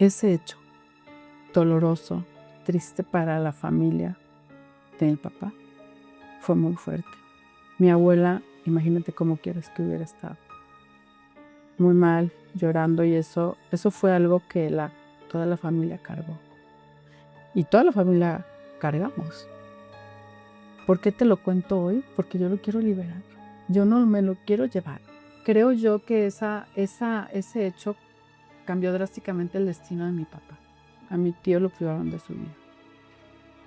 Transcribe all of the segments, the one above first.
ese hecho doloroso, triste para la familia de mi papá, fue muy fuerte. Mi abuela, imagínate cómo quieres que hubiera estado. Muy mal, llorando, y eso fue algo que toda la familia cargó. Y toda la familia cargamos. ¿Por qué te lo cuento hoy? Porque yo lo quiero liberar. Yo no me lo quiero llevar. Creo yo que ese hecho cambió drásticamente el destino de mi papá. A mi tío lo privaron de su vida.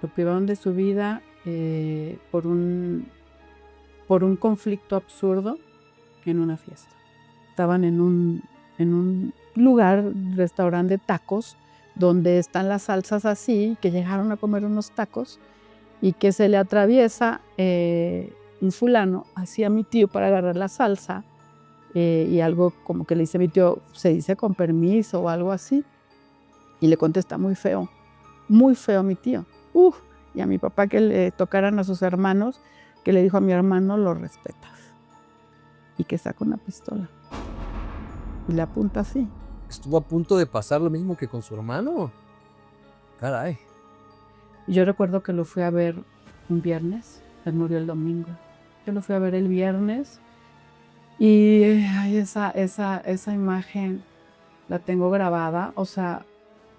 Lo privaron de su vida por un conflicto absurdo en una fiesta. Estaban en un lugar, restaurante de tacos, donde están las salsas así, que llegaron a comer unos tacos y que se le atraviesa un fulano así a mi tío para agarrar la salsa y algo como que le dice a mi tío, se dice con permiso o algo así, y le contesta muy feo a mi tío. Y a mi papá que le tocaran a sus hermanos, que le dijo a mi hermano, lo respetas. Y que saca una pistola y le apunta así. ¿Estuvo a punto de pasar lo mismo que con su hermano? Caray. Y yo recuerdo que lo fui a ver un viernes, él murió el domingo. Yo lo fui a ver el viernes y esa imagen la tengo grabada, o sea,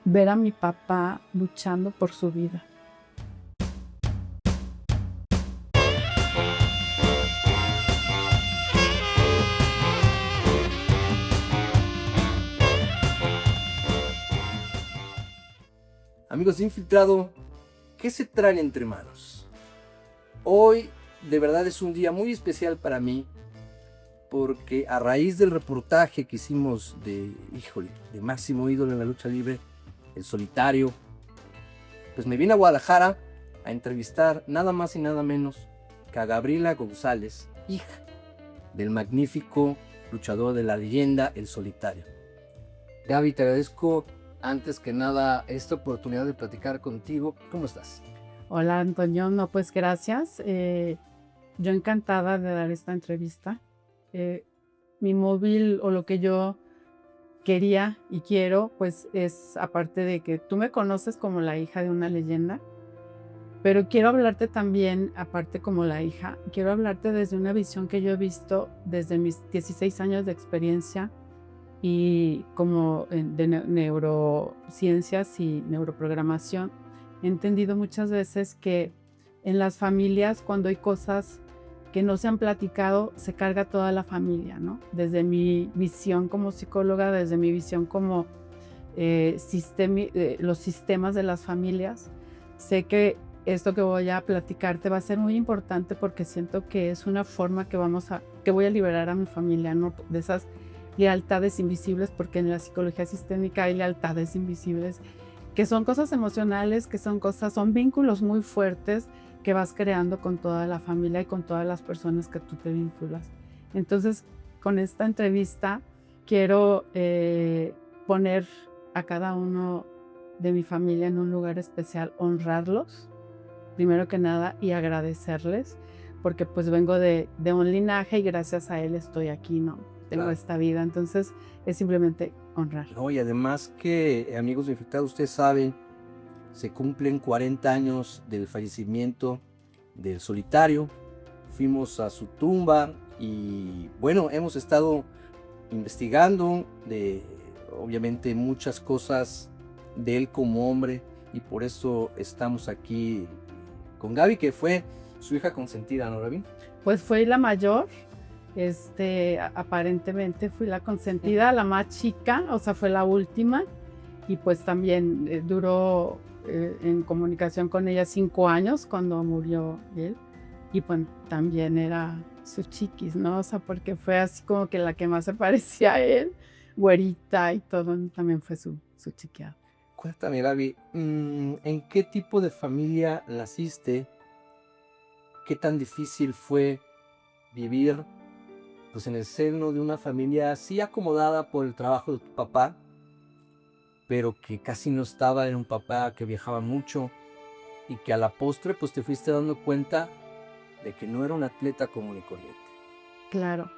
ver a mi papá luchando por su vida. Amigos de Infiltrado, ¿qué se traen entre manos? Hoy de verdad es un día muy especial para mí porque a raíz del reportaje que hicimos de máximo ídolo en la lucha libre, El Solitario, pues me vine a Guadalajara a entrevistar nada más y nada menos que a Gabriela González, hija del magnífico luchador de la leyenda El Solitario. Gaby, te agradezco antes que nada esta oportunidad de platicar contigo. ¿Cómo estás? Hola, Antonio. No, pues gracias. Yo encantada de dar esta entrevista. Mi móvil o lo que yo quería y quiero, pues es, aparte de que tú me conoces como la hija de una leyenda, pero quiero hablarte también, aparte como la hija, quiero hablarte desde una visión que yo he visto desde mis 16 años de experiencia y como de neurociencias y neuroprogramación. He entendido muchas veces que en las familias, cuando hay cosas que no se han platicado, se carga toda la familia, ¿no? Desde mi visión como psicóloga, desde mi visión como los sistemas de las familias, sé que esto que voy a platicarte va a ser muy importante porque siento que es una forma que voy a liberar a mi familia, ¿no? De esas lealtades invisibles, porque en la psicología sistémica hay lealtades invisibles, que son cosas emocionales, son vínculos muy fuertes que vas creando con toda la familia y con todas las personas que tú te vinculas. Entonces, con esta entrevista quiero poner a cada uno de mi familia en un lugar especial, honrarlos, primero que nada, y agradecerles, porque pues vengo de un linaje y gracias a él estoy aquí, ¿no? Tengo esta vida, entonces es simplemente honrar. No, y además que, amigos de Infiltrado, ustedes saben, se cumplen 40 años del fallecimiento del Solitario. Fuimos a su tumba y bueno, hemos estado investigando obviamente muchas cosas de él como hombre, y por eso estamos aquí con Gaby, que fue su hija consentida, ¿no, Gaby? Pues fue la mayor, aparentemente fui la consentida, la más chica, o sea, fue la última, y pues también duró en comunicación con ella 5 años cuando murió él, y pues también era su chiquis, ¿no? O sea, porque fue así como que la que más se parecía a él, güerita y todo, también fue su chiqueada. Cuéntame, Gaby, ¿en qué tipo de familia naciste? ¿Qué tan difícil fue vivir pues, en el seno de una familia así acomodada por el trabajo de tu papá, pero que casi no estaba? Era un papá que viajaba mucho y que a la postre pues te fuiste dando cuenta de que no era un atleta común y corriente? Claro.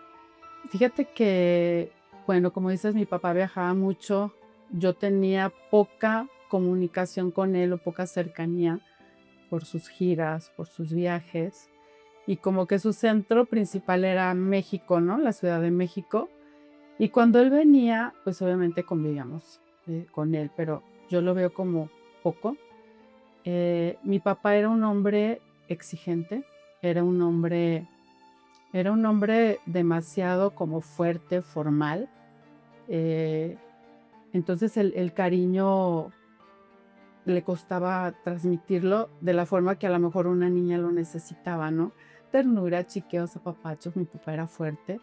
Fíjate que, bueno, como dices, mi papá viajaba mucho yo tenía poca comunicación con él o poca cercanía por sus giras, por sus viajes, y como que su centro principal era México, ¿no? La Ciudad de México. Y cuando él venía, pues obviamente convivíamos con él, pero yo lo veo como poco. Mi papá era un hombre exigente, era un hombre demasiado como fuerte, formal. Entonces el cariño le costaba transmitirlo de la forma que a lo mejor una niña lo necesitaba, ¿no? Ternura, chiqueos, apapachos. Mi papá era fuerte.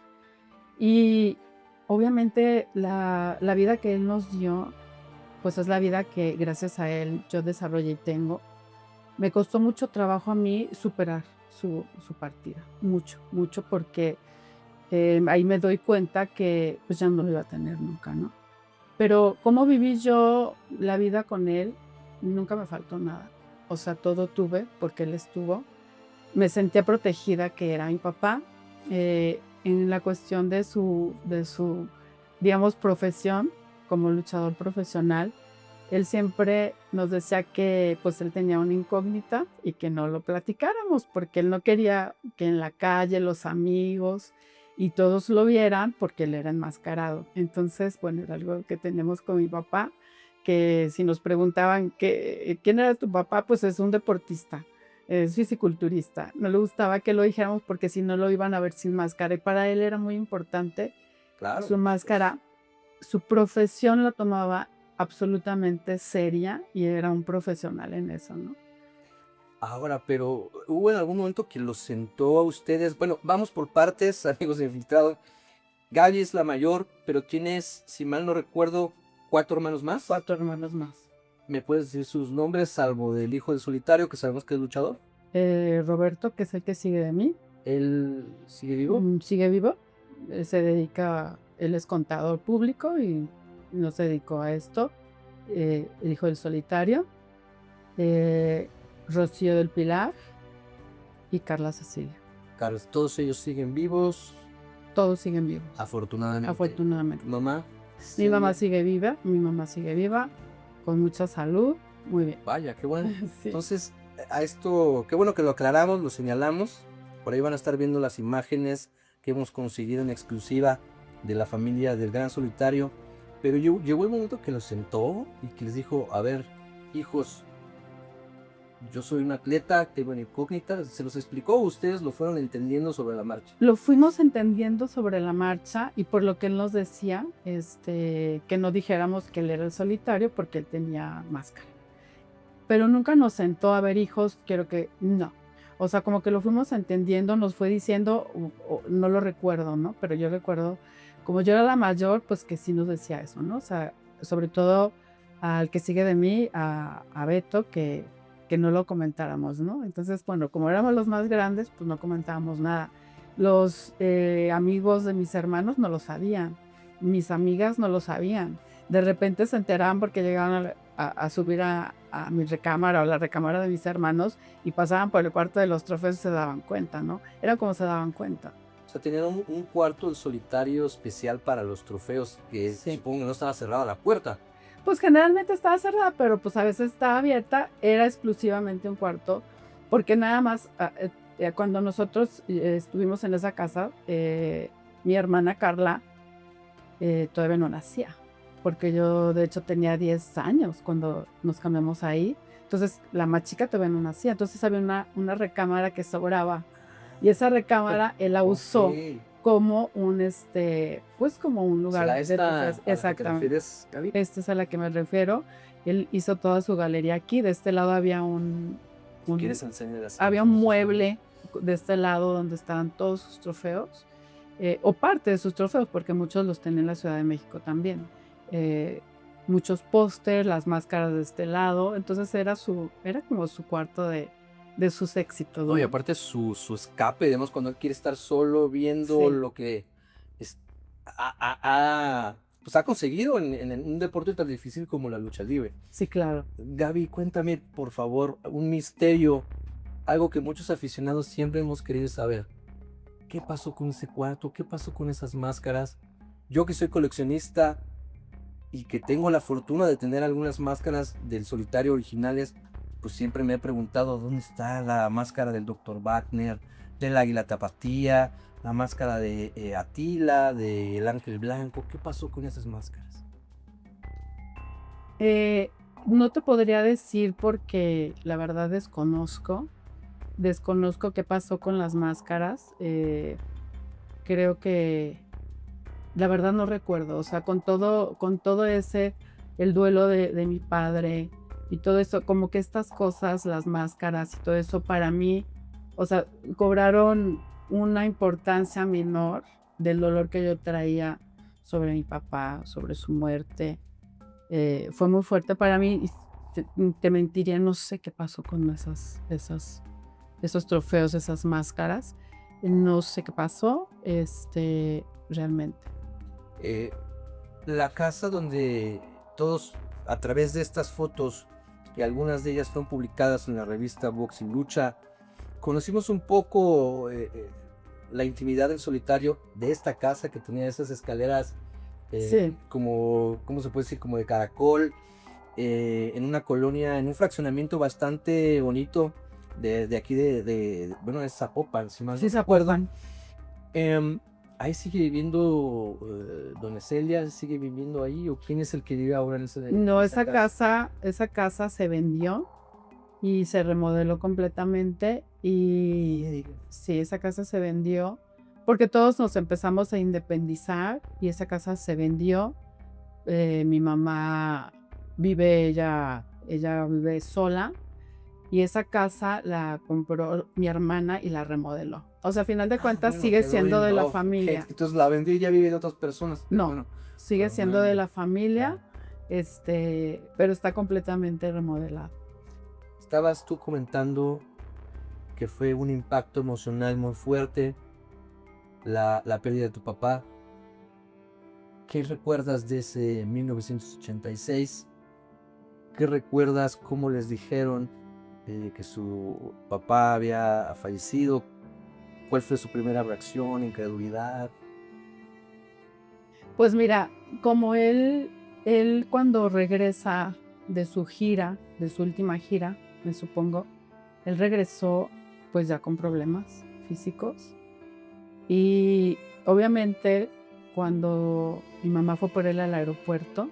Y obviamente la vida que él nos dio, pues es la vida que gracias a él yo desarrollé y tengo. Me costó mucho trabajo a mí superar su partida, mucho, porque ahí me doy cuenta que pues ya no lo iba a tener nunca, ¿no? Pero cómo viví yo la vida con él, nunca me faltó nada. O sea, todo tuve porque él estuvo. Me sentía protegida, que era mi papá. En la cuestión de su, digamos, profesión, como luchador profesional, él siempre nos decía que pues él tenía una incógnita y que no lo platicáramos, porque él no quería que en la calle los amigos y todos lo vieran, porque él era enmascarado. Entonces, bueno, era algo que tenemos con mi papá, que si nos preguntaban quién era tu papá, pues es un deportista, es fisiculturista. No le gustaba que lo dijéramos porque si no lo iban a ver sin máscara, y para él era muy importante Claro. su máscara. Su profesión la tomaba absolutamente seria y era un profesional en eso, ¿no? Ahora, pero ¿hubo en algún momento que los sentó a ustedes? Bueno, vamos por partes, amigos de Infiltrado. Gaby es la mayor, pero tienes, si mal no recuerdo, 4 hermanos más. 4 hermanos más. ¿Me puedes decir sus nombres, salvo del hijo del solitario, que sabemos que es luchador? Roberto, que es el que sigue de mí. ¿Él sigue vivo? Sigue vivo. Él es contador público y no se dedicó a esto. El hijo del solitario. Rocío del Pilar y Carla Cecilia. Carlos, todos ellos siguen vivos. Todos siguen vivos. Afortunadamente. ¿Mamá? Mi mamá sigue viva, con mucha salud, muy bien. Vaya, qué bueno. Sí. Entonces, a esto, qué bueno que lo aclaramos, lo señalamos. Por ahí van a estar viendo las imágenes que hemos conseguido en exclusiva de la familia del Gran Solitario. Pero llegó el momento que los sentó y que les dijo, a ver, hijos, yo soy un atleta, tengo una incógnita. ¿Se los explicó o ustedes lo fueron entendiendo sobre la marcha? Lo fuimos entendiendo sobre la marcha y por lo que él nos decía, que no dijéramos que él era el solitario porque él tenía máscara. Pero nunca nos sentó a ver, hijos, quiero que no. O sea, como que lo fuimos entendiendo, nos fue diciendo, no lo recuerdo, ¿no? Pero yo recuerdo, como yo era la mayor, pues que sí nos decía eso, ¿no? O sea, sobre todo al que sigue de mí, a Beto, que no lo comentáramos, ¿no? Entonces, bueno, como éramos los más grandes, pues no comentábamos nada. Los amigos de mis hermanos no lo sabían, mis amigas no lo sabían. De repente se enteraban porque llegaban a subir a mi recámara o la recámara de mis hermanos y pasaban por el cuarto de los trofeos y se daban cuenta, ¿no? Era como se daban cuenta. O sea, tenían un cuarto del solitario especial para los trofeos, que sí, supongo que no estaba cerrada la puerta. Pues generalmente estaba cerrada, pero pues a veces estaba abierta. Era exclusivamente un cuarto, porque nada más cuando nosotros estuvimos en esa casa, mi hermana Carla todavía no nacía, porque yo de hecho tenía 10 años cuando nos cambiamos ahí. Entonces la más chica todavía no nacía, entonces había una recámara que sobraba y esa recámara él la usó como un pues como un lugar de trofeos. Exactamente. Esta es a la que me refiero. Él hizo toda su galería aquí. De este lado había había un mueble de este lado donde estaban todos sus trofeos, o parte de sus trofeos, porque muchos los tenía en la Ciudad de México también. Muchos pósters, las máscaras de este lado. Entonces era como su cuarto de sus éxitos. No, y aparte su escape, digamos, cuando él quiere estar solo viendo lo que ha conseguido en un deporte tan difícil como la lucha libre. Sí, claro. Gaby, cuéntame, por favor, un misterio, algo que muchos aficionados siempre hemos querido saber. ¿Qué pasó con ese cuarto? ¿Qué pasó con esas máscaras? Yo que soy coleccionista y que tengo la fortuna de tener algunas máscaras del Solitario originales, pues siempre me he preguntado dónde está la máscara del Dr. Wagner, del Águila Tapatía, la máscara de Atila, del Ángel Blanco. ¿Qué pasó con esas máscaras? No te podría decir porque la verdad desconozco qué pasó con las máscaras. Creo que la verdad no recuerdo, o sea, con todo ese, el duelo de mi padre y todo eso, como que estas cosas, las máscaras y todo eso para mí, o sea, cobraron una importancia menor del dolor que yo traía sobre mi papá, sobre su muerte. Fue muy fuerte para mí y te mentiría, no sé qué pasó con esos trofeos, esas máscaras. No sé qué pasó, realmente. La casa donde todos, a través de estas fotos, y algunas de ellas fueron publicadas en la revista Boxing Lucha, conocimos un poco la intimidad del Solitario de esta casa que tenía esas escaleras Sí. como, ¿cómo se puede decir? Como de caracol, en una colonia, en un fraccionamiento bastante bonito de aquí bueno, es Zapopan, si mal Sí, no recuerdo. Zapopan. Ahí sigue viviendo Dona Celia, sigue viviendo ahí, o quién es el que vive ahora en No, esa esa casa se vendió y se remodeló completamente y sí, esa casa se vendió porque todos nos empezamos a independizar y esa casa se vendió. Mi mamá ella vive sola y esa casa la compró mi hermana y la remodeló. O sea, a final de cuentas bueno, sigue quedó siendo de la ok, familia. entonces la vendí y ya vive de otras personas. No, Bueno, sigue siendo de la hermana, familia, claro. pero está completamente remodelado. Estabas tú comentando que fue un impacto emocional muy fuerte la pérdida de tu papá. ¿Qué recuerdas de ese 1986? ¿Qué recuerdas cómo les dijeron que su papá había fallecido? ¿Cuál fue su primera reacción? ¿Incredulidad? Pues mira, como él cuando regresa de su gira, de su última gira, me supongo, él regresó pues ya con problemas físicos y obviamente cuando mi mamá fue por él al aeropuerto,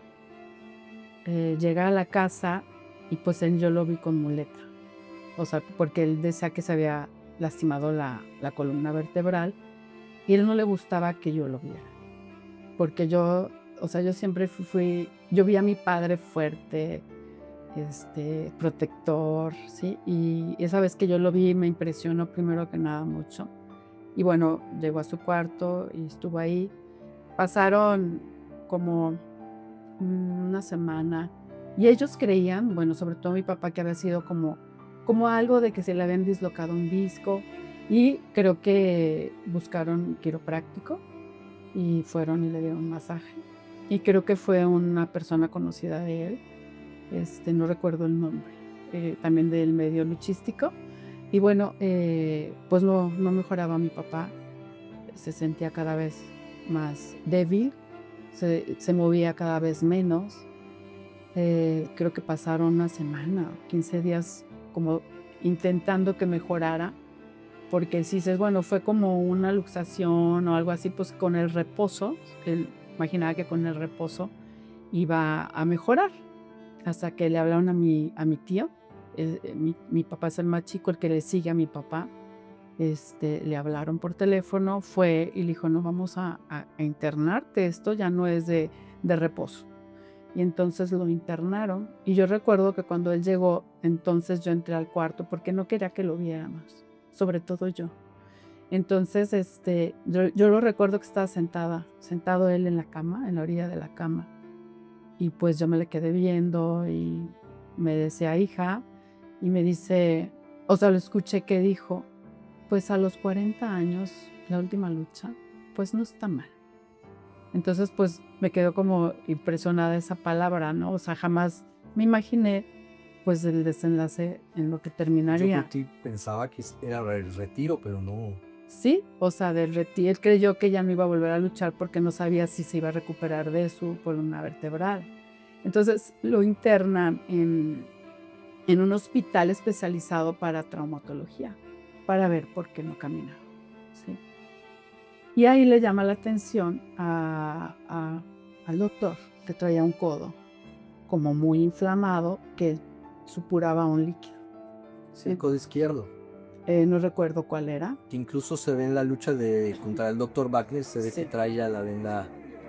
llega a la casa y pues yo lo vi con muleta, o sea, porque él decía que se había lastimado la columna vertebral y a él no le gustaba que yo lo viera. Porque yo, o sea, yo siempre yo vi a mi padre fuerte, protector, ¿sí? Y esa vez que yo lo vi me impresionó primero que nada mucho. Y bueno, llegó a su cuarto y estuvo ahí. Pasaron como una semana y ellos creían, bueno, sobre todo mi papá, que había sido como algo de que se le habían dislocado un disco y creo que buscaron quiropráctico y fueron y le dieron un masaje. Y creo que fue una persona conocida de él, no recuerdo el nombre, también del medio luchístico. Y bueno, pues no mejoraba mi papá, se sentía cada vez más débil, se movía cada vez menos. Creo que pasaron una semana, 15 días como intentando que mejorara. Porque si dices, bueno, fue como una luxación o algo así, pues con el reposo, él imaginaba que con el reposo iba a mejorar. Hasta que le hablaron a mi tío, mi papá es el más chico, el que le sigue a mi papá, le hablaron por teléfono, fue y le dijo, no, vamos a internarte, esto ya no es de reposo. Y entonces lo internaron. Y yo recuerdo que cuando él llegó, entonces yo entré al cuarto porque no quería que lo viéramos, sobre todo yo. Entonces, yo lo recuerdo que estaba sentado él en la cama, en la orilla de la cama. Y pues yo me le quedé viendo y me decía, hija, y me dice, o sea, lo escuché que dijo, pues a los 40 años, la última lucha, pues no está mal. Entonces, pues me quedó como impresionada esa palabra, ¿no? O sea, jamás me imaginé, pues, el desenlace en lo que terminaría. Yo pensaba que era el retiro, pero no. Sí, o sea, del retiro. Él creyó que ya no iba a volver a luchar porque no sabía si se iba a recuperar de su columna vertebral. Entonces lo internan en un hospital especializado para traumatología, para ver por qué no caminaba. ¿Sí? Y ahí le llama la atención al doctor, que traía un codo como muy inflamado, que supuraba un líquido. Sí, el codo izquierdo. No recuerdo cuál era. Que incluso se ve en la lucha contra el Dr. Wagner, se ve Sí. que trae ya la venda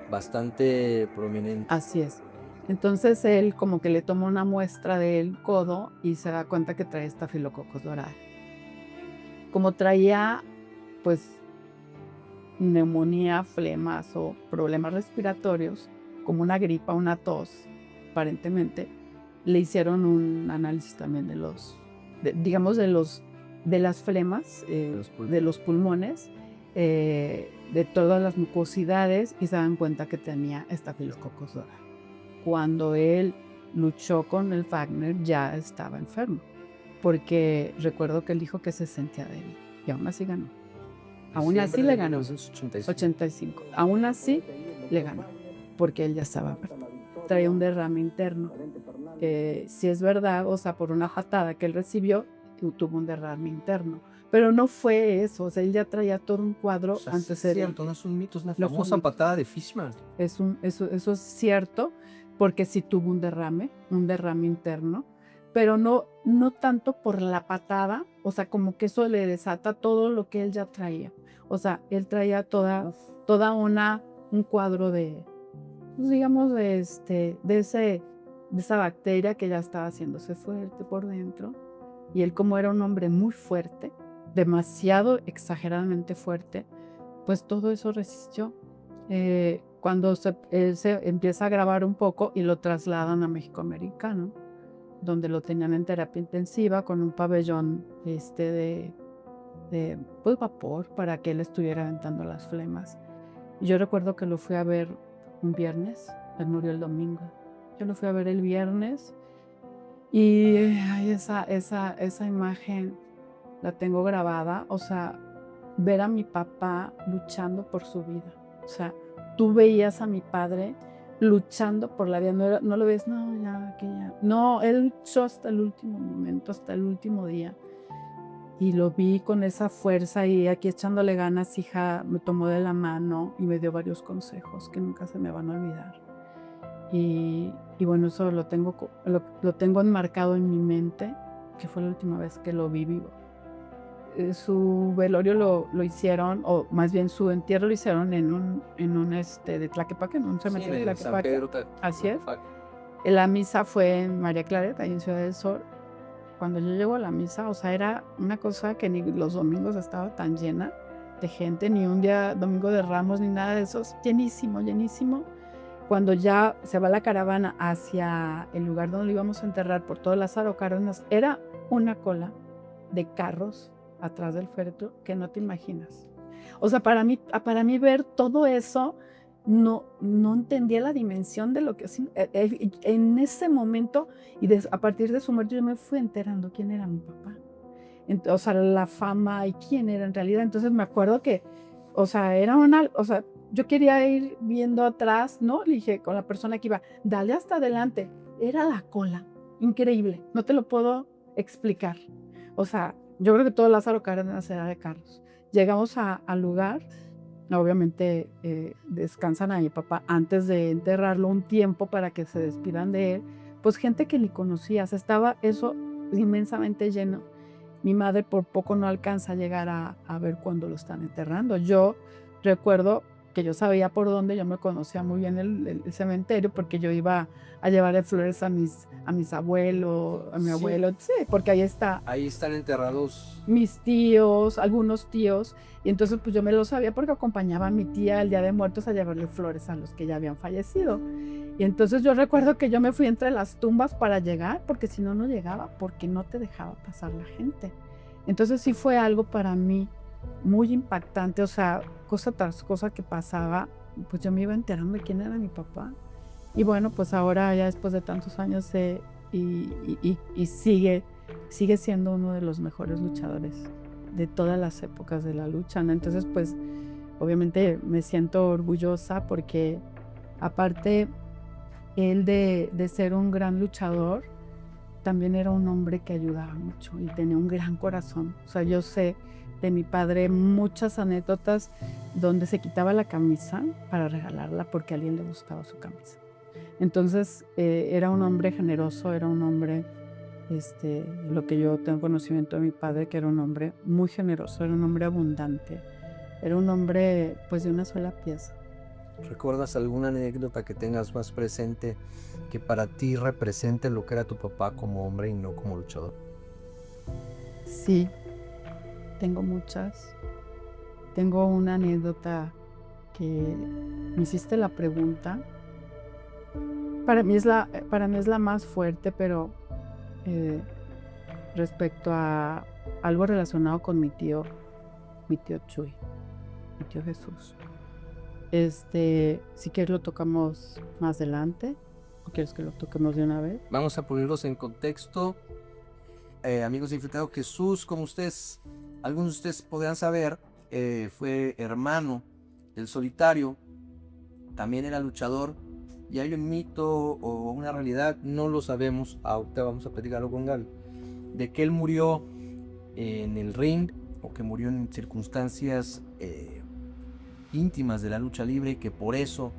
bastante prominente. Así es. Entonces él como que le toma una muestra del codo y se da cuenta que trae estafilococos dorada. Como traía pues neumonía, flemas o problemas respiratorios, como una gripa, una tos, aparentemente, le hicieron un análisis también de las flemas, de los pulmones, de todas las mucosidades, y se dan cuenta que tenía estafilococos dorada. Cuando él luchó con el Wagner ya estaba enfermo, porque recuerdo que él dijo que se sentía débil y aún así ganó. Aún así le ganó. 85. Aún así le ganó, porque él ya estaba enfermo. Traía un derrame interno. Si es verdad, o sea, por una patada que él recibió, tuvo un derrame interno. Pero no fue eso, o sea, él ya traía todo un cuadro antes de... Es cierto, no es un mito, es una famosa patada de Fishman. Eso es cierto, porque sí tuvo un derrame interno, pero no tanto por la patada, o sea, como que eso le desata todo lo que él ya traía. O sea, él traía toda un cuadro de, pues digamos, de esa bacteria que ya estaba haciéndose fuerte por dentro. Y él, como era un hombre muy fuerte, demasiado exageradamente fuerte, pues todo eso resistió. Cuando él se empieza a agravar un poco y lo trasladan a México Americano, donde lo tenían en terapia intensiva con un pabellón de pues, vapor para que él estuviera aventando las flemas. Y yo recuerdo que lo fui a ver un viernes, él murió el domingo. Yo lo fui a ver el viernes y esa imagen la tengo grabada, o sea, ver a mi papá luchando por su vida. O sea, tú veías a mi padre luchando por la vida, no lo ves, no, ya, que ya. No, él luchó hasta el último momento, hasta el último día. Y lo vi con esa fuerza y aquí echándole ganas, hija, me tomó de la mano y me dio varios consejos que nunca se me van a olvidar. Y bueno, eso lo tengo enmarcado en mi mente, que fue la última vez que lo vi vivo. Su velorio lo hicieron, o más bien su entierro lo hicieron en un de Tlaquepaque, en un cementerio de Tlaquepaque. Así es. La misa fue en María Claret, ahí en Ciudad del Sol. Cuando yo llego a la misa, o sea, era una cosa que ni los domingos estaba tan llena de gente, ni un día domingo de Ramos, ni nada de eso, llenísimo, llenísimo. Cuando ya se va la caravana hacia el lugar donde lo íbamos a enterrar por todo Lázaro Cárdenas, era una cola de carros atrás del féretro que no te imaginas. O sea, para mí ver todo eso, no entendía la dimensión de lo que en ese momento, y a partir de su muerte yo me fui enterando quién era mi papá. O sea, la fama y quién era en realidad. Entonces me acuerdo que, o sea, yo quería ir viendo atrás, ¿no? Le dije con la persona que iba, dale hasta adelante. Era la cola, increíble, no te lo puedo explicar. O sea, yo creo que todo Lázaro Cárdenas era de carros. Llegamos al lugar, obviamente descansan a mi papá antes de enterrarlo un tiempo para que se despidan de él. Pues gente que ni conocías, estaba eso inmensamente lleno. Mi madre por poco no alcanza a llegar a ver cuando lo están enterrando. Yo recuerdo que yo sabía por dónde, yo me conocía muy bien el cementerio porque yo iba a llevarle flores a mis abuelos, a mi abuelo, sí, porque ahí están enterrados mis tíos, algunos tíos, y entonces pues yo me lo sabía porque acompañaba a mi tía el Día de Muertos a llevarle flores a los que ya habían fallecido. Y entonces yo recuerdo que yo me fui entre las tumbas para llegar, porque si no, no llegaba, porque no te dejaba pasar la gente. Entonces sí fue algo para mí muy impactante, o sea, cosa tras cosa que pasaba, pues yo me iba enterando de quién era mi papá. Y bueno, pues ahora ya después de tantos años y sigue siendo uno de los mejores luchadores de todas las épocas de la lucha, ¿no? Entonces, pues, obviamente me siento orgullosa porque aparte él de ser un gran luchador, también era un hombre que ayudaba mucho y tenía un gran corazón. O sea, yo sé de mi padre muchas anécdotas donde se quitaba la camisa para regalarla porque a alguien le gustaba su camisa. Entonces, era un hombre generoso, era un hombre, lo que yo tengo conocimiento de mi padre, que era un hombre muy generoso, era un hombre abundante, era un hombre pues de una sola pieza. ¿Recuerdas alguna anécdota que tengas más presente que para ti represente lo que era tu papá como hombre y no como luchador? Sí, tengo muchas. Tengo una anécdota que me hiciste la pregunta. Para mí es la más fuerte, pero respecto a algo relacionado con mi tío Chuy, mi tío Jesús. Si quieres lo tocamos más adelante o quieres que lo toquemos de una vez. Vamos a ponerlos en contexto. Amigos de Infiltrado, Jesús, como algunos de ustedes podrán saber, fue hermano del Solitario, también era luchador, y hay un mito o una realidad, no lo sabemos, ahorita vamos a platicarlo con Gaby, de que él murió en el ring o que murió en circunstancias íntimas de la lucha libre, y que por eso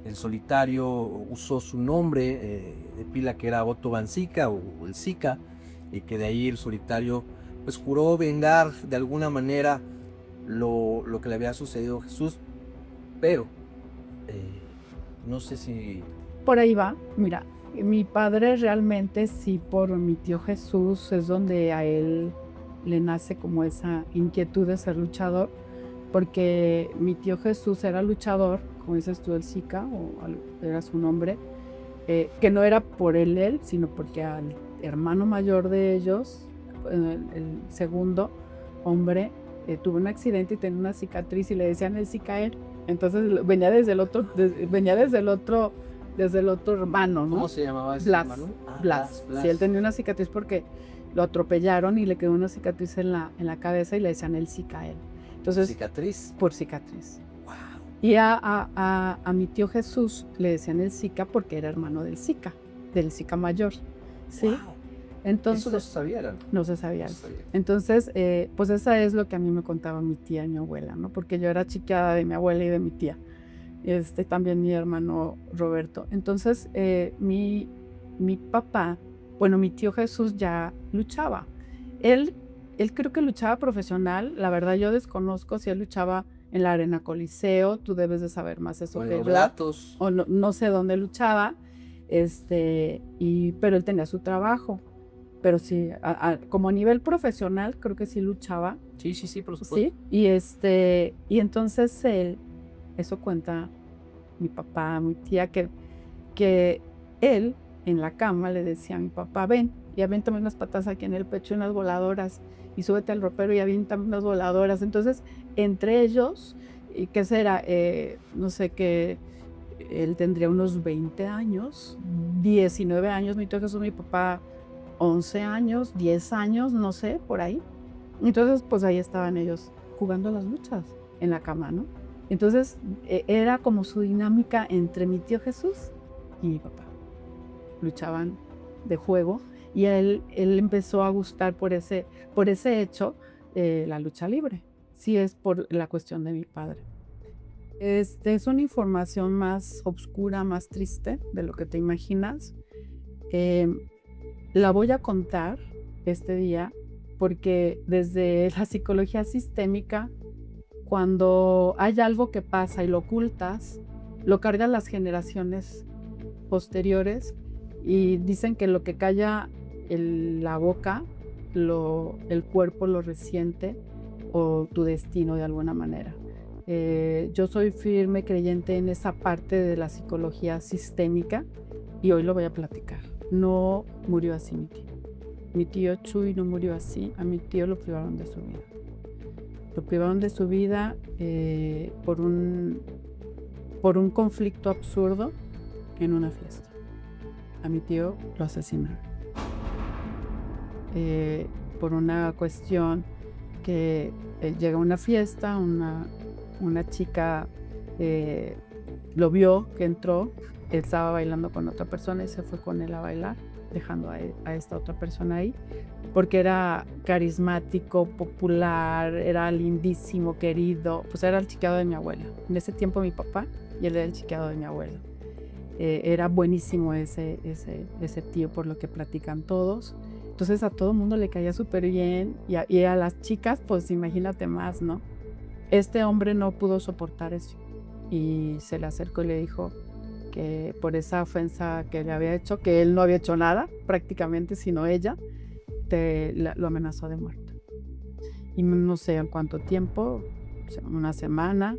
el Solitario usó su nombre de pila, que era Otto Van Zika o el Zika, y que de ahí el Solitario pues juró vengar de alguna manera lo que le había sucedido a Jesús, pero no sé si... Por ahí va, mira, mi padre realmente sí, por mi tío Jesús es donde a él le nace como esa inquietud de ser luchador, porque mi tío Jesús era luchador, como dices tú, el Zika, o era su nombre, que no era por él, sino porque al hermano mayor de ellos, el segundo hombre, tuvo un accidente y tenía una cicatriz y le decían el Zicael. Entonces venía desde el otro hermano, ¿no? ¿Cómo se llamaba ese Blas, hermano? Blas. Sí, él tenía una cicatriz porque lo atropellaron y le quedó una cicatriz en la cabeza y le decían el Zicael. Entonces, ¿Cicatriz? Por cicatriz. Wow. Y a mi tío Jesús le decían el Zika porque era hermano del Zika mayor. ¿Sí? Wow. Entonces, Eso no se sabía. No se sabía. Entonces, pues esa es lo que a mí me contaba mi tía y mi abuela, ¿no? Porque yo era chiqueada de mi abuela y de mi tía. También mi hermano Roberto. Entonces, mi papá, bueno, mi tío Jesús ya luchaba. Él creo que luchaba profesional. La verdad, yo desconozco si él luchaba en la Arena Coliseo. Tú debes de saber más eso que yo. O no sé dónde luchaba. Pero él tenía su trabajo. Pero sí, como a nivel profesional, creo que sí luchaba. Sí, por supuesto. Sí, y entonces eso cuenta mi papá, mi tía, que él en la cama le decía a mi papá, ven y aviéntame unas patas aquí en el pecho, unas voladoras, y súbete al ropero y aviéntame unas voladoras. Entonces, entre ellos, ¿qué será? No sé, que él tendría unos 20 años, 19 años, mi tío Jesús, mi papá 11 años, 10 años, no sé, por ahí. Entonces, pues ahí estaban ellos jugando las luchas en la cama, ¿no? Entonces, era como su dinámica entre mi tío Jesús y mi papá. Luchaban de juego y él empezó a gustar por ese hecho la lucha libre. Sí, es por la cuestión de mi padre. Es una información más oscura, más triste de lo que te imaginas. La voy a contar este día porque desde la psicología sistémica, cuando hay algo que pasa y lo ocultas, lo cargan las generaciones posteriores y dicen que lo que calla la boca, el cuerpo lo resiente o tu destino de alguna manera. Yo soy firme creyente en esa parte de la psicología sistémica y hoy lo voy a platicar. No murió así mi tío. Mi tío Chuy no murió así. A mi tío lo privaron de su vida. Lo privaron de su vida por un conflicto absurdo en una fiesta. A mi tío lo asesinaron. Por una cuestión porque llega a una fiesta, una chica lo vio que entró, él estaba bailando con otra persona y se fue con él a bailar, dejando a esta otra persona ahí, porque era carismático, popular, era lindísimo, querido, pues era el chiqueado de mi abuela. En ese tiempo mi papá y él era el chiqueado de mi abuela. Era buenísimo ese tío, por lo que platican todos. Entonces a todo el mundo le caía súper bien y a las chicas, pues imagínate más, ¿no? Este hombre no pudo soportar eso y se le acercó y le dijo que por esa ofensa que le había hecho, que él no había hecho nada prácticamente, sino ella, lo amenazó de muerte. Y no sé en cuánto tiempo, o sea, una semana,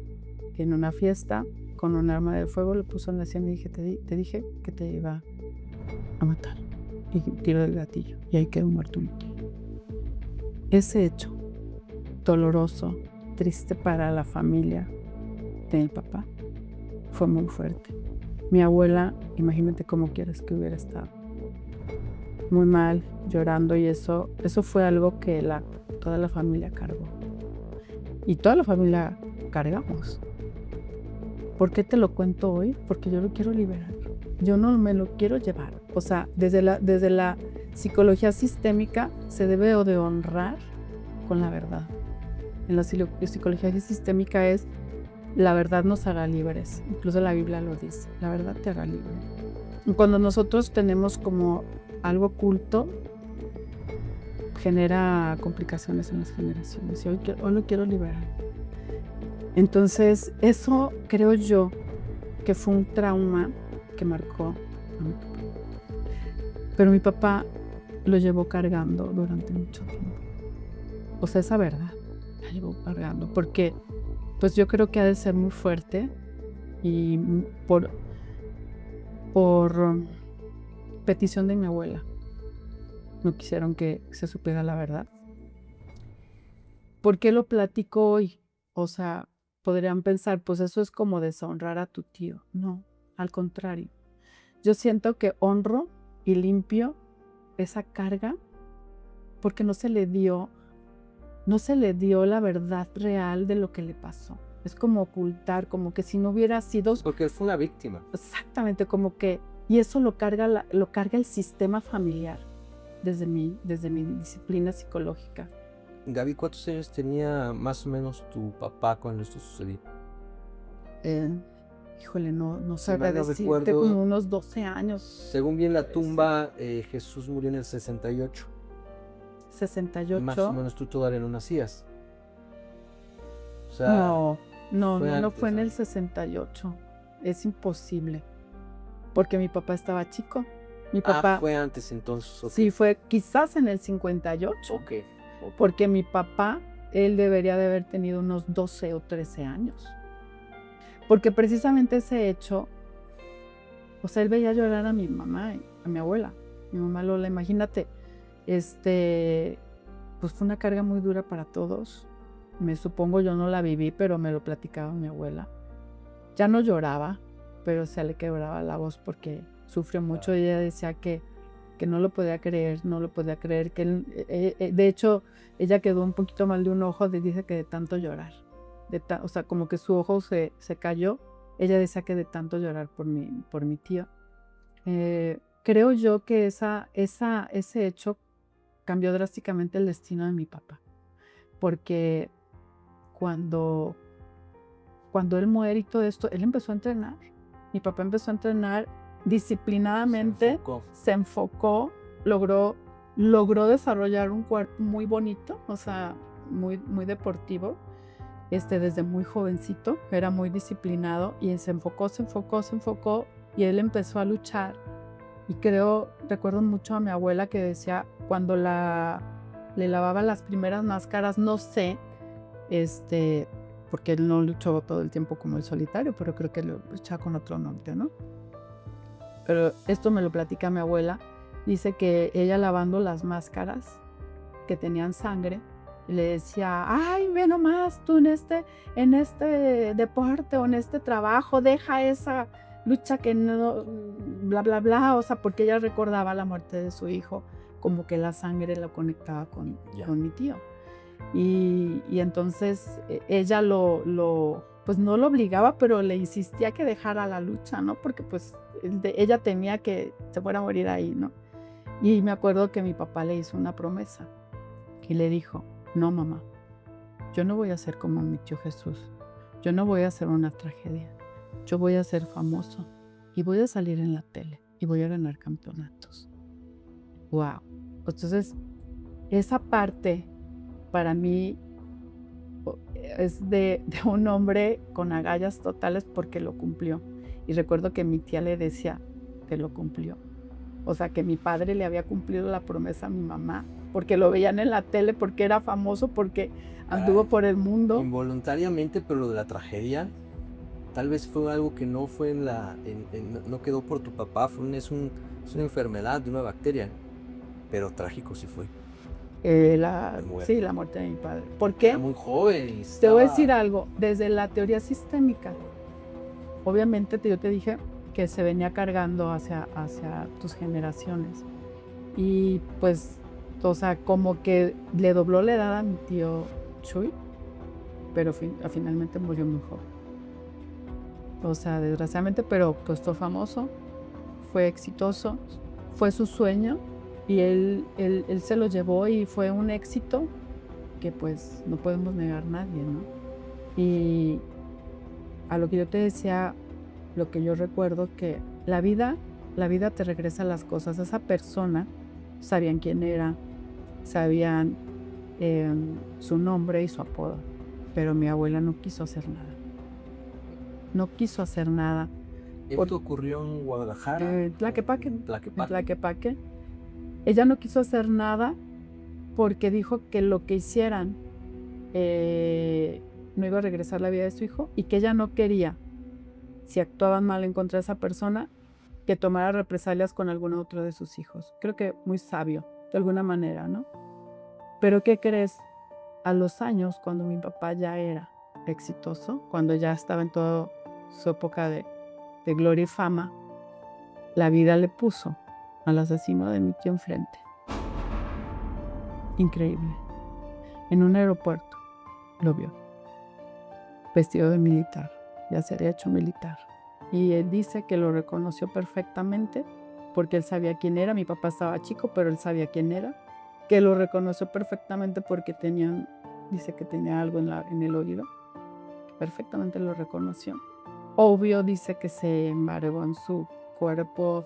en una fiesta, con un arma de fuego, le puso en la sien y dije, te dije que te iba a matar. Y tiró el gatillo y ahí quedó muerto mi tío. Ese hecho doloroso, triste para la familia de mi papá, fue muy fuerte. Mi abuela, imagínate cómo quieres que hubiera estado. Muy mal, llorando, y eso fue algo que toda la familia cargó. Y toda la familia cargamos. ¿Por qué te lo cuento hoy? Porque yo lo quiero liberar. Yo no me lo quiero llevar. O sea, desde la psicología sistémica se debe de honrar con la verdad. En la psicología sistémica es la verdad nos haga libres. Incluso la Biblia lo dice. La verdad te haga libre. Y cuando nosotros tenemos como algo oculto, genera complicaciones en las generaciones. Y hoy lo quiero liberar. Entonces, eso creo yo que fue un trauma que marcó a mi papá. Pero mi papá lo llevó cargando durante mucho tiempo. O sea, esa verdad la llevó cargando. Porque, pues yo creo que ha de ser muy fuerte. Y por petición de mi abuela, no quisieron que se supiera la verdad. ¿Por qué lo platico hoy? O sea, podrían pensar, pues eso es como deshonrar a tu tío. No, al contrario. Yo siento que honro y limpio esa carga porque no se le dio la verdad real de lo que le pasó. Es como ocultar, como que si no hubiera sido... Porque fue una víctima. Exactamente, como que... Y eso lo carga el sistema familiar desde mi disciplina psicológica. Gaby, ¿cuántos años tenía más o menos tu papá cuando esto sucedió? Híjole, no sabría decirte, recuerdo, como unos 12 años. Según vi en la tumba, Jesús murió en el 68. 68. Más o menos tú todavía no nacías. O sea, no fue en el 68. Es imposible. Porque mi papá estaba chico. Mi papá fue antes entonces. Okay. Sí, fue quizás en el 58. Okay. Porque mi papá, él debería de haber tenido unos 12 o 13 años. Porque precisamente ese hecho, o sea, él veía llorar a mi mamá, a mi abuela, mi mamá Lola, imagínate, pues fue una carga muy dura para todos. Me supongo, yo no la viví, pero me lo platicaba mi abuela. Ya no lloraba, pero se le quebraba la voz porque sufrió mucho. Ella decía que no lo podía creer, que él, de hecho, ella quedó un poquito mal de un ojo, dice que de tanto llorar. O sea, como que su ojo se cayó. Ella decía que de tanto llorar por mi tío. Creo yo que ese hecho cambió drásticamente el destino de mi papá. Porque cuando él muere y todo esto, él empezó a entrenar. Mi papá empezó a entrenar disciplinadamente, se enfocó, logró desarrollar un cuerpo muy bonito, o sea, muy, muy deportivo. Desde muy jovencito, era muy disciplinado y se enfocó y él empezó a luchar. Y recuerdo mucho a mi abuela que decía, cuando le lavaba las primeras máscaras, no sé, porque él no luchó todo el tiempo como el solitario, pero creo que lo luchaba con otro norte, ¿no? Pero esto me lo platica mi abuela. Dice que ella lavando las máscaras que tenían sangre, le decía, ay, ve nomás, tú en este deporte o en este trabajo, deja esa lucha que no, bla, bla, bla, o sea, porque ella recordaba la muerte de su hijo, como que la sangre lo conectaba con mi tío. Y entonces ella pues no lo obligaba, pero le insistía que dejara la lucha, ¿no? Porque pues ella temía que se fuera a morir ahí, ¿no? Y me acuerdo que mi papá le hizo una promesa y le dijo, no, mamá, yo no voy a ser como mi tío Jesús, yo no voy a hacer una tragedia, yo voy a ser famoso y voy a salir en la tele y voy a ganar campeonatos. ¡Wow! Entonces, esa parte para mí es de un hombre con agallas totales porque lo cumplió. Y recuerdo que mi tía le decía que lo cumplió. O sea, que mi padre le había cumplido la promesa a mi mamá, porque lo veían en la tele, porque era famoso, porque anduvo por el mundo. Involuntariamente, pero lo de la tragedia, tal vez fue algo que no fue no quedó por tu papá, es una enfermedad de una bacteria, pero trágico sí fue. Sí, la muerte de mi padre. ¿Por qué? Era muy joven. Te voy a decir algo, desde la teoría sistémica, obviamente yo te dije que se venía cargando hacia tus generaciones. Y pues, o sea, como que le dobló la edad a mi tío Chuy, pero finalmente murió muy joven. O sea, desgraciadamente, pero pues fue famoso, fue exitoso, fue su sueño y él se lo llevó y fue un éxito que pues no podemos negar nadie, ¿no? Y a lo que yo te decía, lo que yo recuerdo que la vida te regresa las cosas. Esa persona sabían quién era, sabían su nombre y su apodo, pero mi abuela no quiso hacer nada. No quiso hacer nada. ¿Esto ocurrió en Guadalajara? Tlaquepaque. Tlaquepaque. Ella no quiso hacer nada porque dijo que lo que hicieran no iba a regresar la vida de su hijo y que ella no quería, si actuaban mal en contra de esa persona, que tomara represalias con alguno otro de sus hijos. Creo que muy sabio, de alguna manera, ¿no? Pero ¿qué crees? A los años, cuando mi papá ya era exitoso, cuando ya estaba en toda su época de gloria y fama, la vida le puso al asesino de mi tío enfrente. Increíble. En un aeropuerto lo vio, vestido de militar, ya se había hecho militar. Y él dice que lo reconoció perfectamente porque él sabía quién era. Mi papá estaba chico, pero él sabía quién era. Que lo reconoció perfectamente porque dice que tenía algo en el oído. Perfectamente lo reconoció. Obvio, dice que se embargó en su cuerpo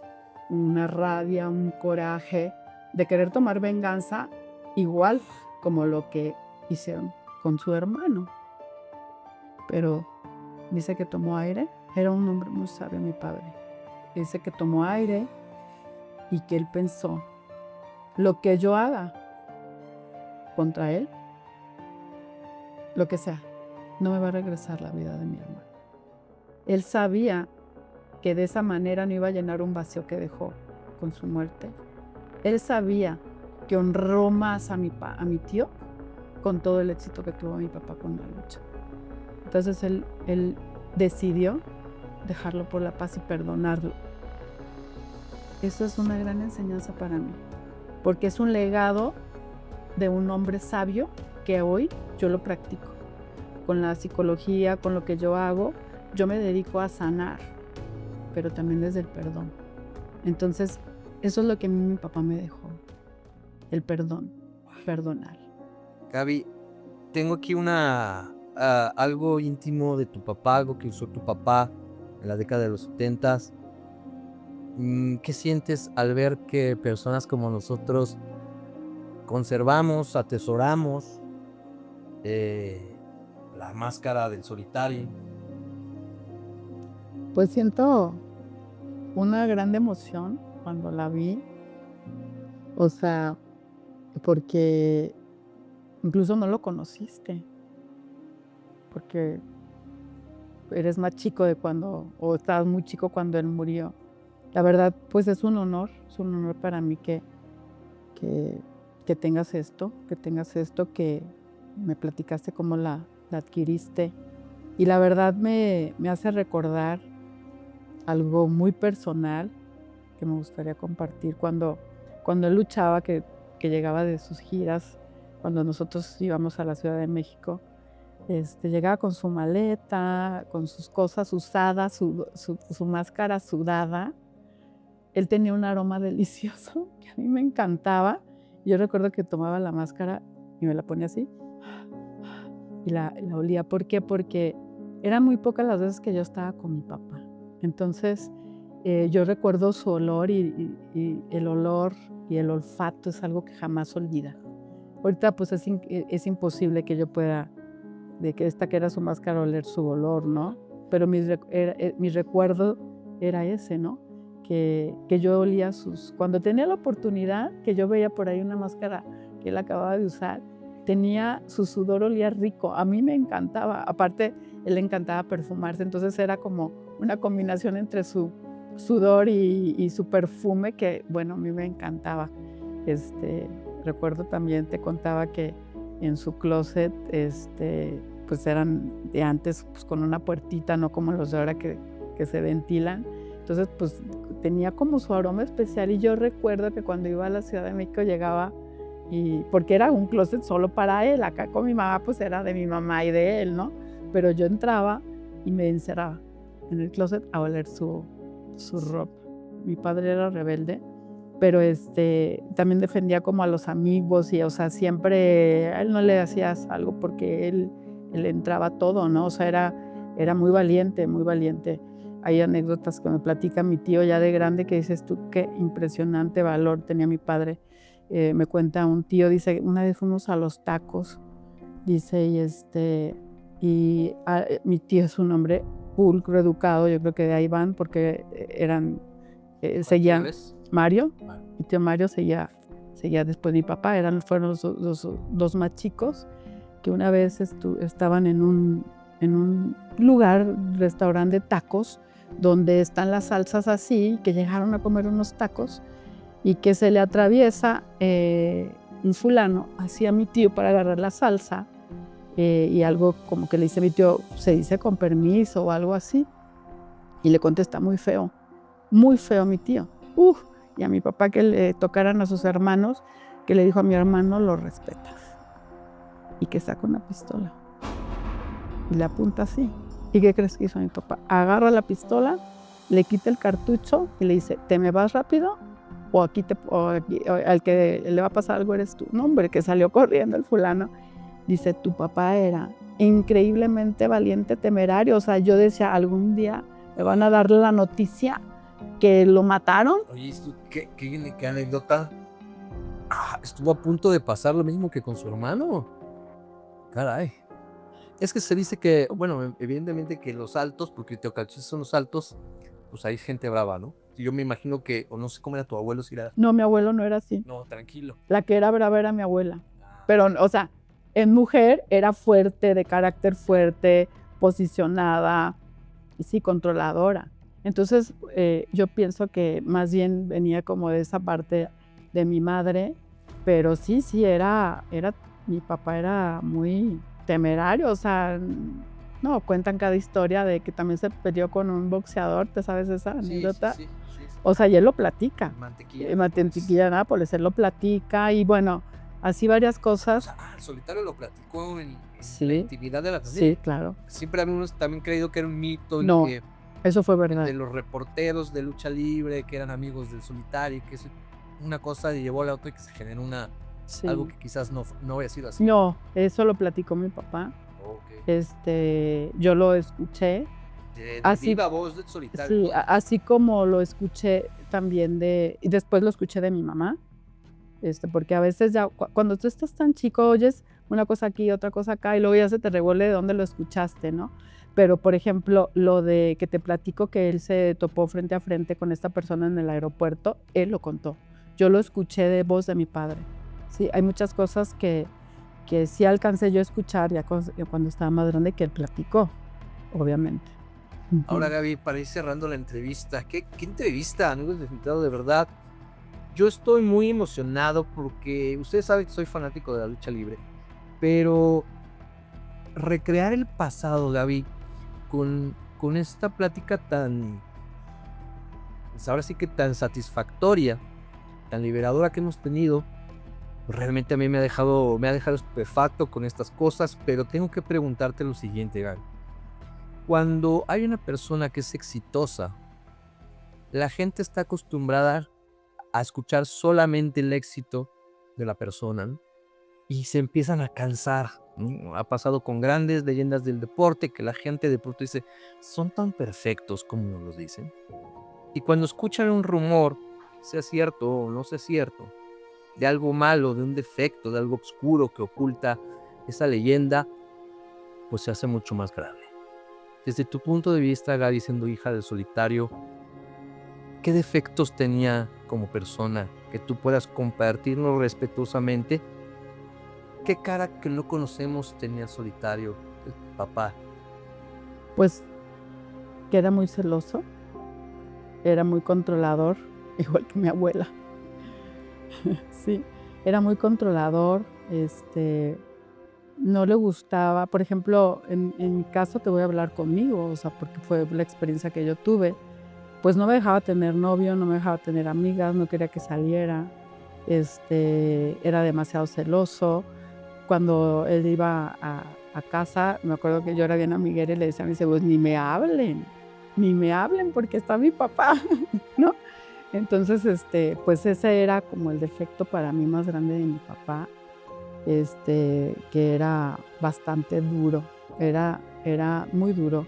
una rabia, un coraje de querer tomar venganza, igual como lo que hicieron con su hermano. Pero dice que tomó aire. Era un hombre muy sabio, mi padre. Dice que tomó aire y que él pensó, lo que yo haga contra él, lo que sea, no me va a regresar la vida de mi hermano. Él sabía que de esa manera no iba a llenar un vacío que dejó con su muerte. Él sabía que honró más a mi tío con todo el éxito que tuvo mi papá con la lucha. Entonces él decidió dejarlo por la paz y perdonarlo. Eso es una gran enseñanza para mí, porque es un legado de un hombre sabio que hoy yo lo practico. Con la psicología, con lo que yo hago, yo me dedico a sanar, pero también desde el perdón. Entonces, eso es lo que a mí mi papá me dejó, el perdón, perdonar. Gaby, tengo aquí algo íntimo de tu papá, algo que usó tu papá en la década de los 70s. ¿Qué sientes al ver que personas como nosotros conservamos, atesoramos la máscara del solitario? Pues siento una gran emoción cuando la vi, o sea, porque incluso no lo conociste, porque eres más chico o estabas muy chico cuando él murió. La verdad, pues es un honor para mí que tengas esto, que me platicaste cómo la adquiriste. Y la verdad me hace recordar algo muy personal que me gustaría compartir. Cuando él luchaba, que llegaba de sus giras, cuando nosotros íbamos a la Ciudad de México, llegaba con su maleta, con sus cosas usadas, su máscara sudada. Él tenía un aroma delicioso que a mí me encantaba. Yo recuerdo que tomaba la máscara y me la ponía así y la olía. ¿Por qué? Porque eran muy pocas las veces que yo estaba con mi papá. Entonces, yo recuerdo su olor y el olor y el olfato es algo que jamás olvida. Ahorita pues es imposible que yo pueda, de que esta que era su máscara, oler su olor, ¿no? Pero mi recuerdo era ese, ¿no? Que yo olía cuando tenía la oportunidad, que yo veía por ahí una máscara que él acababa de usar, su sudor olía rico, a mí me encantaba, aparte él le encantaba perfumarse, entonces era como una combinación entre su sudor y su perfume que, bueno, a mí me encantaba. Recuerdo también, te contaba que en su closet, pues eran de antes, pues con una puertita, no como los de ahora que se ventilan. Entonces, pues tenía como su aroma especial y yo recuerdo que cuando iba a la Ciudad de México llegaba porque era un closet solo para él, acá con mi mamá pues era de mi mamá y de él, ¿no? Pero yo entraba y me encerraba en el closet a oler su ropa. Mi padre era rebelde, pero también defendía como a los amigos y, o sea, siempre a él no le hacías algo porque él entraba todo, ¿no? O sea, era muy valiente, muy valiente. Hay anécdotas que me platica mi tío ya de grande que dices tú, qué impresionante valor tenía mi padre. Me cuenta un tío, dice, una vez fuimos a los tacos, dice, mi tío es un hombre pulcro, educado, yo creo que de ahí van, porque seguían, Mario, mi tío Mario seguía después de mi papá, fueron los dos más chicos, que una vez estaban en un lugar, restaurante de tacos, donde están las salsas así, que llegaron a comer unos tacos, y que se le atraviesa un fulano hacia mi tío para agarrar la salsa, y algo como que le dice a mi tío, se dice con permiso o algo así, y le contesta muy feo mi tío. Y a mi papá que le tocaran a sus hermanos, que le dijo a mi hermano, lo respetas, y que saca una pistola y le apunta así. ¿Y qué crees que hizo mi papá? Agarra la pistola, le quita el cartucho y le dice, ¿te me vas rápido? O aquí al que le va a pasar algo eres tú. No, hombre, que salió corriendo el fulano. Dice, tu papá era increíblemente valiente, temerario. O sea, yo decía, algún día me van a dar la noticia que lo mataron. Oye, ¿qué anécdota? Estuvo a punto de pasar lo mismo que con su hermano. Caray. Es que se dice que, bueno, evidentemente que los altos, porque Teocalchis son los altos, pues hay gente brava, ¿no? Yo me imagino que, o no sé cómo era tu abuelo, si era... No, mi abuelo no era así. No, tranquilo. La que era brava era mi abuela. Pero, o sea, en mujer era fuerte, de carácter fuerte, posicionada, y sí, controladora. Entonces, yo pienso que más bien venía como de esa parte de mi madre, pero sí, mi papá era muy temerario, o sea, no, cuentan cada historia de que también se peleó con un boxeador, ¿te sabes esa anécdota? Sí. O sea, y él lo platica. Mantequilla Nápoles, él lo platica y bueno, así varias cosas. O sea, el solitario lo platicó en Sí. la intimidad de la familia. Sí, claro. Siempre habíamos también creído que era un mito. No, que eso fue verdad. de los reporteros de lucha libre que eran amigos del solitario, que eso, una cosa llevó a la otra y que se generó algo que quizás no había sido así. No, eso lo platicó mi papá. Okay. Yo lo escuché. De así, viva voz del solitario. Sí, así como lo escuché también y después lo escuché de mi mamá, porque a veces ya cuando tú estás tan chico oyes una cosa aquí, otra cosa acá y luego ya se te revuelve de dónde lo escuchaste, ¿no? Pero, por ejemplo, lo de que te platico que él se topó frente a frente con esta persona en el aeropuerto, él lo contó. Yo lo escuché de voz de mi padre. Sí, hay muchas cosas que sí alcancé yo a escuchar ya cuando estaba más grande que él platicó, obviamente. Ahora, Gaby, para ir cerrando la entrevista, ¿qué entrevista, amigos Desinfiltrados, de verdad? Yo estoy muy emocionado porque ustedes saben que soy fanático de la lucha libre, pero recrear el pasado, Gaby, con esta plática tan, pues ahora sí que tan satisfactoria, tan liberadora que hemos tenido, realmente a mí me ha dejado estupefacto con estas cosas, pero tengo que preguntarte lo siguiente, Gaby. Cuando hay una persona que es exitosa, la gente está acostumbrada a escuchar solamente el éxito de la persona, ¿no? Y se empiezan a cansar, ¿no? Ha pasado con grandes leyendas del deporte que la gente de pronto dice, son tan perfectos como nos lo dicen. Y cuando escuchan un rumor, sea cierto o no sea cierto, de algo malo, de un defecto, de algo oscuro que oculta esa leyenda, pues se hace mucho más grande. Desde tu punto de vista, Gaby, siendo hija del solitario, ¿qué defectos tenía como persona que tú puedas compartirnos respetuosamente? ¿Qué cara que no conocemos tenía el solitario, el papá? Pues que era muy celoso, era muy controlador, igual que mi abuela. Sí, era muy controlador, no le gustaba, por ejemplo, en mi caso te voy a hablar conmigo, o sea, porque fue la experiencia que yo tuve, pues no me dejaba tener novio, no me dejaba tener amigas, no quería que saliera, era demasiado celoso. Cuando él iba a casa, me acuerdo que yo era bien amiguera y le decía a mis hijos, ni me hablen porque está mi papá, ¿no? Entonces, pues ese era como el defecto para mí más grande de mi papá, que era bastante duro, era muy duro,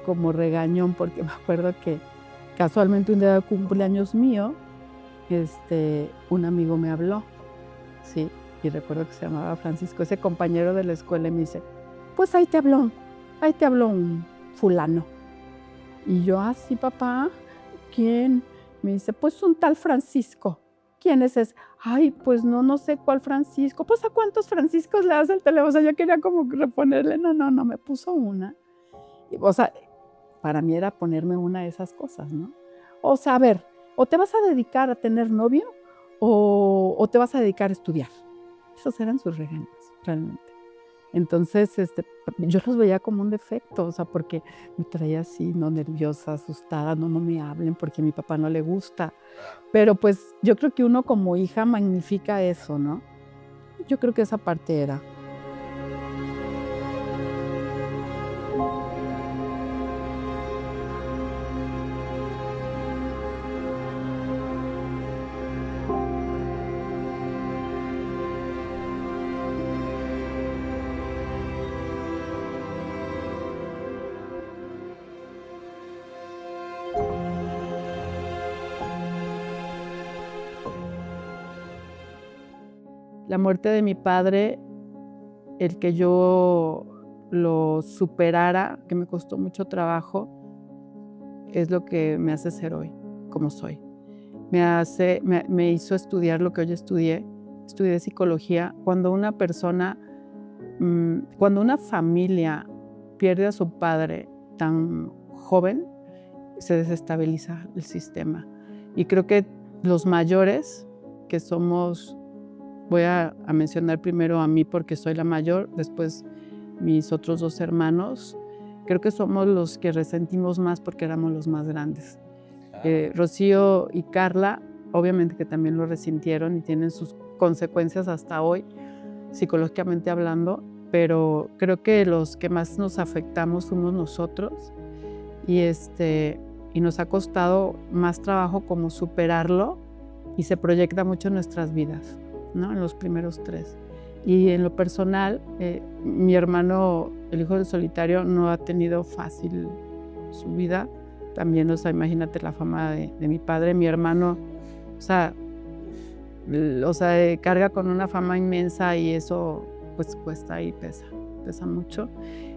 como regañón, porque me acuerdo que casualmente un día de cumpleaños mío, un amigo me habló, ¿sí? Y recuerdo que se llamaba Francisco, ese compañero de la escuela, y me dice, pues ahí te habló un fulano. Y yo, ah, sí, papá, ¿quién? Me dice, pues un tal Francisco. ¿Quién es ese? Ay, pues no sé cuál Francisco. Pues ¿a cuántos Franciscos le das el teléfono? O sea, yo quería como reponerle, no, me puso una. O sea, para mí era ponerme una de esas cosas, ¿no? O sea, a ver, o te vas a dedicar a tener novio o te vas a dedicar a estudiar. Esos eran sus regaños, realmente. Entonces, yo los veía como un defecto, o sea, porque me traía así, ¿no? Nerviosa, asustada, no me hablen porque a mi papá no le gusta. Pero pues yo creo que uno como hija magnifica eso, ¿no? Yo creo que esa parte era. La muerte de mi padre, el que yo lo superara, que me costó mucho trabajo, es lo que me hace ser hoy, como soy. Me hizo estudiar lo que hoy estudié psicología. Cuando una persona, cuando una familia pierde a su padre tan joven, se desestabiliza el sistema. Y creo que los mayores, que somos, voy a mencionar primero a mí porque soy la mayor, después mis otros 2 hermanos, creo que somos los que resentimos más porque éramos los más grandes. Rocío y Carla, obviamente que también lo resintieron y tienen sus consecuencias hasta hoy, psicológicamente hablando, pero creo que los que más nos afectamos fuimos nosotros y nos ha costado más trabajo como superarlo y se proyecta mucho en nuestras vidas, ¿no? En los primeros 3. Y en lo personal, mi hermano, el hijo del solitario, no ha tenido fácil su vida. También, o sea, imagínate la fama de mi padre. Mi hermano, o sea, carga con una fama inmensa y eso pues cuesta y pesa mucho.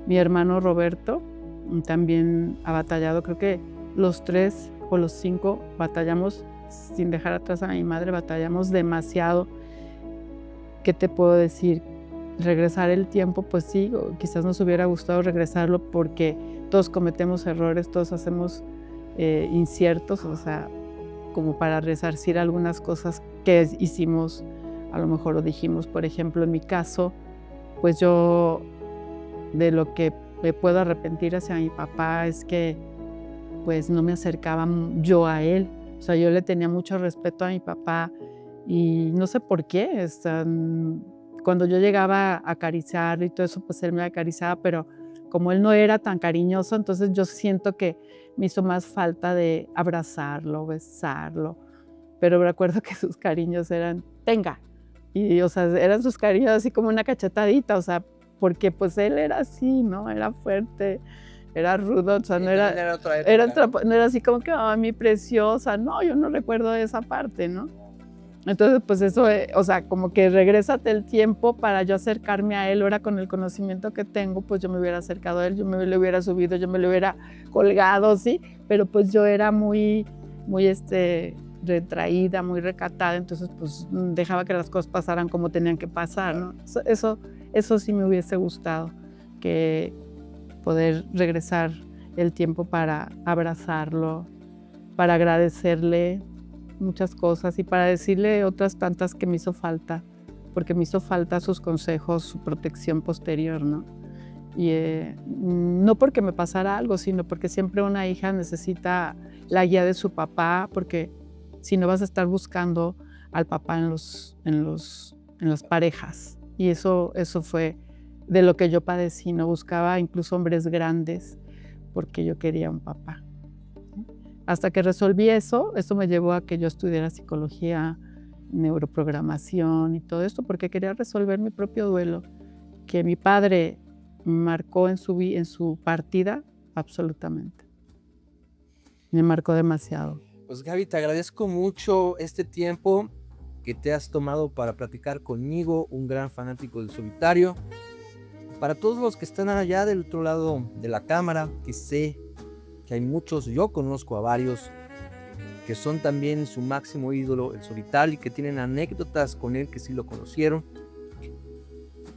Mi hermano Roberto también ha batallado. Creo que los 3 o los 5 batallamos, sin dejar atrás a mi madre, batallamos demasiado. ¿Qué te puedo decir? Regresar el tiempo, pues sí, quizás nos hubiera gustado regresarlo porque todos cometemos errores, todos hacemos inciertos, o sea, como para resarcir algunas cosas que hicimos, a lo mejor lo dijimos. Por ejemplo, en mi caso, pues yo de lo que me puedo arrepentir hacia mi papá es que pues no me acercaba yo a él. O sea, yo le tenía mucho respeto a mi papá Y no sé por qué, cuando yo llegaba a acariciar y todo eso, pues él me acariciaba, pero como él no era tan cariñoso, entonces yo siento que me hizo más falta de abrazarlo, besarlo. Pero recuerdo que sus cariños eran, tenga. Y, o sea, eran sus cariños así como una cachetadita, o sea, porque pues él era así, ¿no? Era fuerte, era rudo, o sea, no era, Era otra época, no era así como que, oh, mi preciosa, no, yo no recuerdo esa parte, ¿no? Entonces, pues eso, o sea, como que regrésate el tiempo para yo acercarme a él. Ahora con el conocimiento que tengo, pues yo me hubiera acercado a él, yo me le hubiera subido, yo me le hubiera colgado, ¿sí? Pero pues yo era muy retraída, muy recatada, entonces pues dejaba que las cosas pasaran como tenían que pasar, ¿no? Eso sí me hubiese gustado, que poder regresar el tiempo para abrazarlo, para agradecerle muchas cosas y para decirle otras tantas que me hizo falta, porque me hizo falta sus consejos, su protección posterior, ¿no? Y no porque me pasara algo, sino porque siempre una hija necesita la guía de su papá, porque si no vas a estar buscando al papá en las parejas. Y eso fue de lo que yo padecí, no buscaba incluso hombres grandes porque yo quería un papá. Hasta que resolví eso me llevó a que yo estudiara psicología, neuroprogramación y todo esto, porque quería resolver mi propio duelo, que mi padre marcó en su partida absolutamente. Me marcó demasiado. Pues Gaby, te agradezco mucho este tiempo que te has tomado para platicar conmigo, un gran fanático del solitario. Para todos los que están allá del otro lado de la cámara, que sé que hay muchos, yo conozco a varios, que son también su máximo ídolo, el solitario, y que tienen anécdotas con él que sí lo conocieron.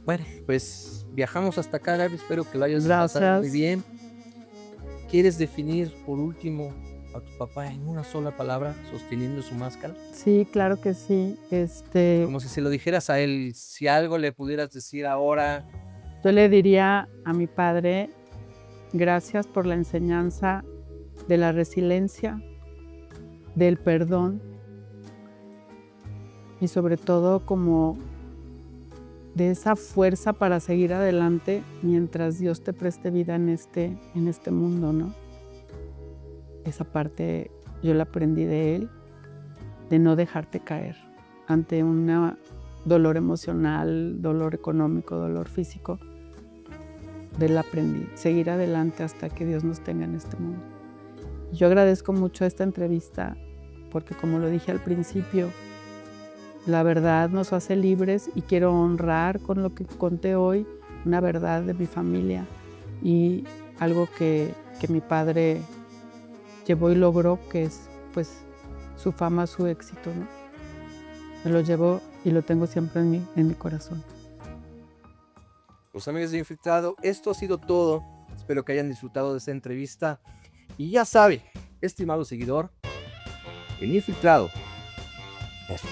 Bueno, pues viajamos hasta acá, Gaby, espero que lo hayas pasado muy bien. ¿Quieres definir por último a tu papá en una sola palabra, sosteniendo su máscara? Sí, claro que sí. Como si se lo dijeras a él, si algo le pudieras decir ahora. Yo le diría a mi padre, gracias por la enseñanza de la resiliencia, del perdón y sobre todo como de esa fuerza para seguir adelante mientras Dios te preste vida en este mundo, ¿no? Esa parte yo la aprendí de él, de no dejarte caer ante un dolor emocional, dolor económico, dolor físico. De él aprendí, seguir adelante hasta que Dios nos tenga en este mundo. Yo agradezco mucho esta entrevista porque, como lo dije al principio, la verdad nos hace libres y quiero honrar con lo que conté hoy una verdad de mi familia y algo que mi padre llevó y logró, que es pues su fama, su éxito, ¿no? Me lo llevo y lo tengo siempre en mi corazón. Los amigos de Infiltrado, esto ha sido todo. Espero que hayan disfrutado de esta entrevista. Y ya sabe, estimado seguidor, el Infiltrado es...